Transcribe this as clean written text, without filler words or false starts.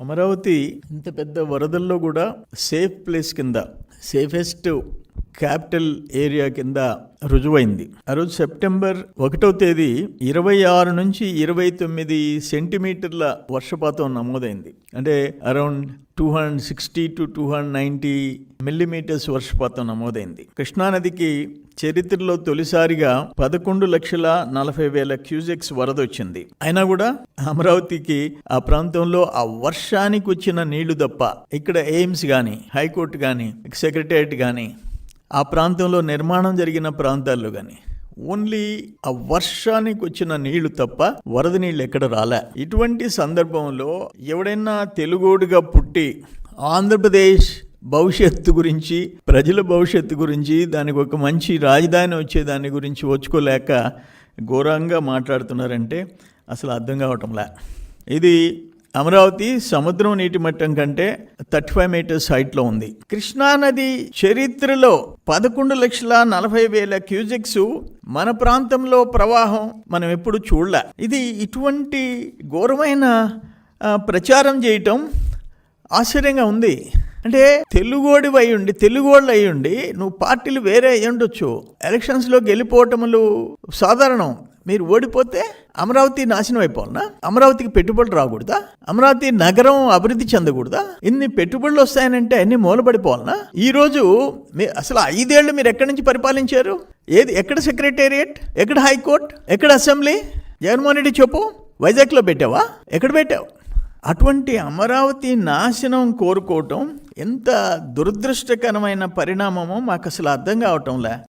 అమరావతి ఇంత పెద్ద వరదల్లో కూడా సేఫ్ ప్లేస్ కింద, సేఫెస్ట్ క్యాపిటల్ ఏరియా కింద రుజువైంది. ఆ రోజు సెప్టెంబర్ 1వ తేదీ 26 నుంచి 29 సెంటీమీటర్ల వర్షపాతం నమోదైంది. అంటే అరౌండ్ 260 to 290 మిల్లీమీటర్స్ వర్షపాతం నమోదైంది. కృష్ణానదికి చరిత్రలో తొలిసారిగా 11,40,000 క్యూసెక్స్ వరద వచ్చింది. అయినా కూడా అమరావతికి ఆ ప్రాంతంలో ఆ వర్షానికి వచ్చిన నీళ్లు తప్ప ఇక్కడ ఎయిమ్స్ కానీ, హైకోర్టు కానీ, సెక్రటేరియట్ కానీ, ఆ ప్రాంతంలో నిర్మాణం జరిగిన ప్రాంతాల్లో కానీ ఓన్లీ ఆ వర్షానికి వచ్చిన నీళ్లు తప్ప వరద నీళ్ళు ఎక్కడ రాలే. ఇటువంటి సందర్భంలో ఎవడైనా తెలుగోడుగా పుట్టి ఆంధ్రప్రదేశ్ భవిష్యత్తు గురించి, ప్రజల భవిష్యత్తు గురించి, దానికి ఒక మంచి రాజధాని వచ్చే దాని గురించి వచ్చుకోలేక ఘోరంగా మాట్లాడుతున్నారంటే అసలు అర్థం కావటంలే. ఇది అమరావతి సముద్రం నీటి మట్టం కంటే 35 మీటర్స్ హైట్లో ఉంది. కృష్ణానది చరిత్రలో 11,40,000 క్యూసెక్స్ మన ప్రాంతంలో ప్రవాహం మనం ఎప్పుడు చూడలే. ఇది ఇటువంటి ఘోరమైన ప్రచారం చేయటం ఆశ్చర్యంగా ఉంది. అంటే తెలుగోళ్ళు అయ్యుండి నువ్వు పార్టీలు వేరే అయ్యుండొచ్చు, ఎలక్షన్స్లో గెలిపోవటములు సాధారణం. మీరు ఓడిపోతే అమరావతి నాశనం అయిపోవాలనా? అమరావతికి పెట్టుబడులు రాకూడదా? అమరావతి నగరం అభివృద్ధి చెందకూడదా? ఇన్ని పెట్టుబడులు వస్తాయనంటే అన్ని మూలపడిపోవాలనా? ఈరోజు అసలు 5 ఏళ్ళు మీరు ఎక్కడి నుంచి పరిపాలించారు? ఎక్కడ సెక్రటేరియట్, ఎక్కడ హైకోర్టు, ఎక్కడ అసెంబ్లీ? జగన్మోహన్ రెడ్డి చెప్పు, వైజాగ్లో పెట్టావా? ఎక్కడ పెట్టావు? అటువంటి అమరావతి నాశనం కోరుకోవటం ఎంత దురదృష్టకరమైన పరిణామమో మాకు అసలు అర్థం కావటంలే.